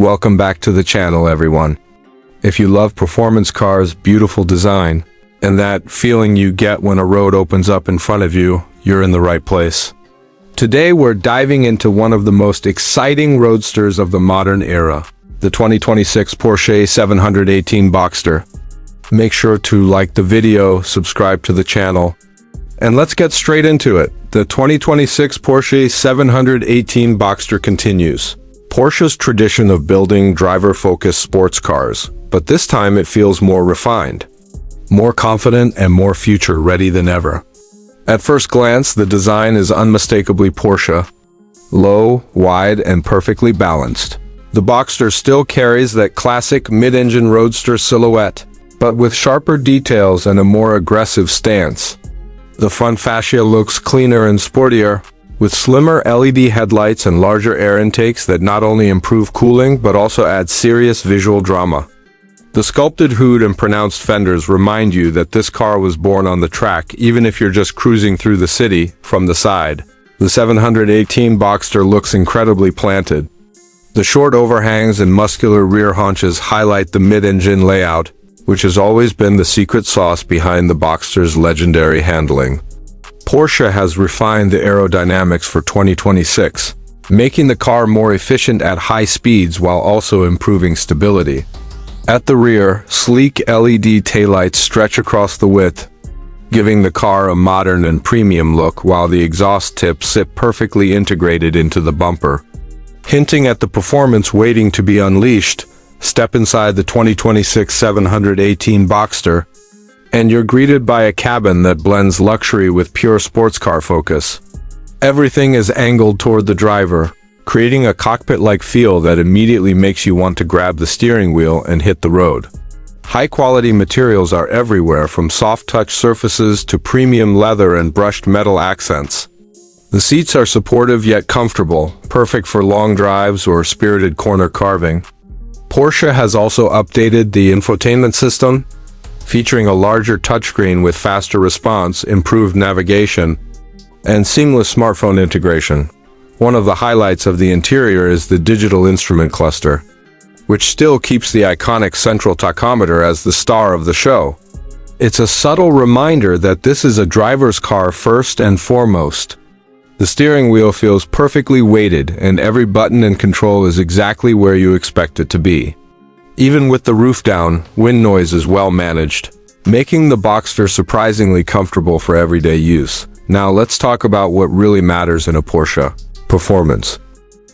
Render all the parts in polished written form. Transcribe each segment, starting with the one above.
Welcome back to the channel, everyone. If you love performance cars, beautiful design, and that feeling you get when a road opens up in front of you, you're in the right place. Today we're diving into one of the most exciting roadsters of the modern era, the 2026 Porsche 718 Boxster. Make sure to like the video, subscribe to the channel, and let's get straight into it. The 2026 Porsche 718 Boxster continues Porsche's tradition of building driver-focused sports cars, but this time it feels more refined, more confident, and more future-ready than ever. At first glance, the design is unmistakably Porsche. Low, wide, and perfectly balanced. The Boxster still carries that classic mid-engine roadster silhouette, but with sharper details and a more aggressive stance. The front fascia looks cleaner and sportier, with slimmer LED headlights and larger air intakes that not only improve cooling but also add serious visual drama. The sculpted hood and pronounced fenders remind you that this car was born on the track, even if you're just cruising through the city from the side. The 718 Boxster looks incredibly planted. The short overhangs and muscular rear haunches highlight the mid-engine layout, which has always been the secret sauce behind the Boxster's legendary handling. Porsche has refined the aerodynamics for 2026, making the car more efficient at high speeds while also improving stability. At the rear, sleek LED taillights stretch across the width, giving the car a modern and premium look, while the exhaust tips sit perfectly integrated into the bumper. Hinting at the performance waiting to be unleashed, step inside the 2026 718 Boxster, and you're greeted by a cabin that blends luxury with pure sports car focus. Everything is angled toward the driver, creating a cockpit-like feel that immediately makes you want to grab the steering wheel and hit the road. High-quality materials are everywhere, from soft-touch surfaces to premium leather and brushed metal accents. The seats are supportive yet comfortable, perfect for long drives or spirited corner carving. Porsche has also updated the infotainment system, featuring a larger touchscreen with faster response, improved navigation, and seamless smartphone integration. One of the highlights of the interior is the digital instrument cluster, which still keeps the iconic central tachometer as the star of the show. It's a subtle reminder that this is a driver's car first and foremost. The steering wheel feels perfectly weighted, and every button and control is exactly where you expect it to be. Even with the roof down, wind noise is well managed, making the Boxster surprisingly comfortable for everyday use. Now let's talk about what really matters in a Porsche: performance.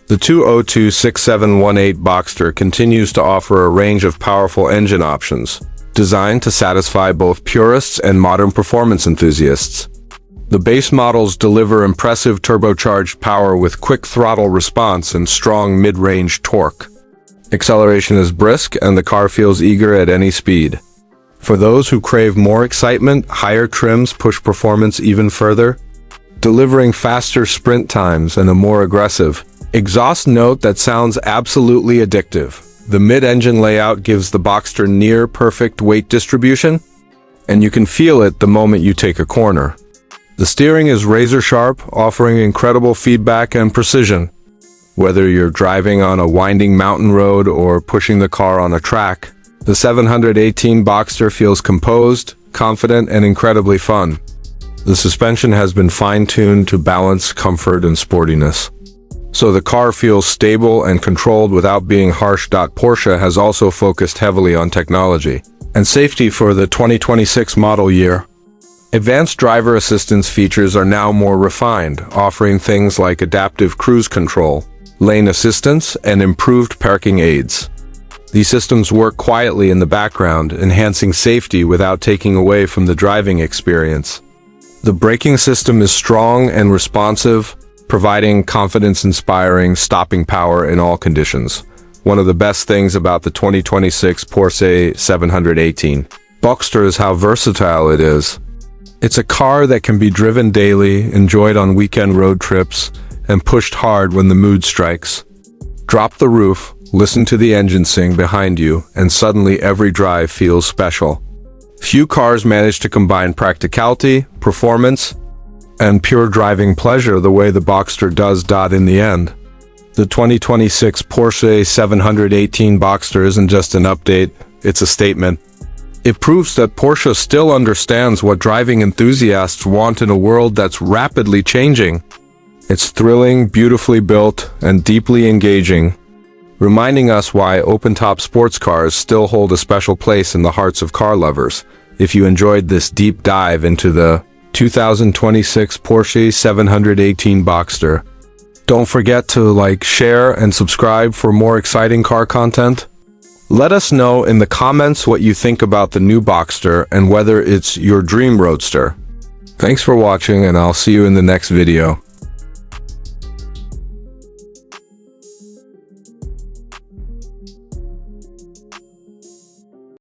The 202-6718 Boxster continues to offer a range of powerful engine options, designed to satisfy both purists and modern performance enthusiasts. The base models deliver impressive turbocharged power with quick throttle response and strong mid-range torque. Acceleration is brisk, and the car feels eager at any speed. For those who crave more excitement, higher trims push performance even further, delivering faster sprint times and a more aggressive exhaust note that sounds absolutely addictive. The mid-engine layout gives the Boxster near-perfect weight distribution, and you can feel it the moment you take a corner. The steering is razor-sharp, offering incredible feedback and precision. Whether you're driving on a winding mountain road or pushing the car on a track, the 718 Boxster feels composed, confident, and incredibly fun. The suspension has been fine-tuned to balance comfort and sportiness, so the car feels stable and controlled without being harsh. Porsche has also focused heavily on technology and safety for the 2026 model year. Advanced driver assistance features are now more refined, offering things like adaptive cruise control, lane assistance, and improved parking aids. These systems work quietly in the background, enhancing safety without taking away from the driving experience. The braking system is strong and responsive, providing confidence-inspiring stopping power in all conditions. One of the best things about the 2026 Porsche 718 Boxster is how versatile it is. It's a car that can be driven daily, enjoyed on weekend road trips, and pushed hard when the mood strikes. Drop the roof, listen to the engine sing behind you, and suddenly every drive feels special. Few cars manage to combine practicality, performance, and pure driving pleasure the way the Boxster does. In the end, The 2026 Porsche 718 Boxster isn't just an update, it's a statement. It proves that Porsche still understands what driving enthusiasts want in a world that's rapidly changing. It's thrilling, beautifully built, and deeply engaging, reminding us why open-top sports cars still hold a special place in the hearts of car lovers. If you enjoyed this deep dive into the 2026 Porsche 718 Boxster, don't forget to like, share, and subscribe for more exciting car content. Let us know in the comments what you think about the new Boxster and whether it's your dream Roadster. Thanks for watching, and I'll see you in the next video.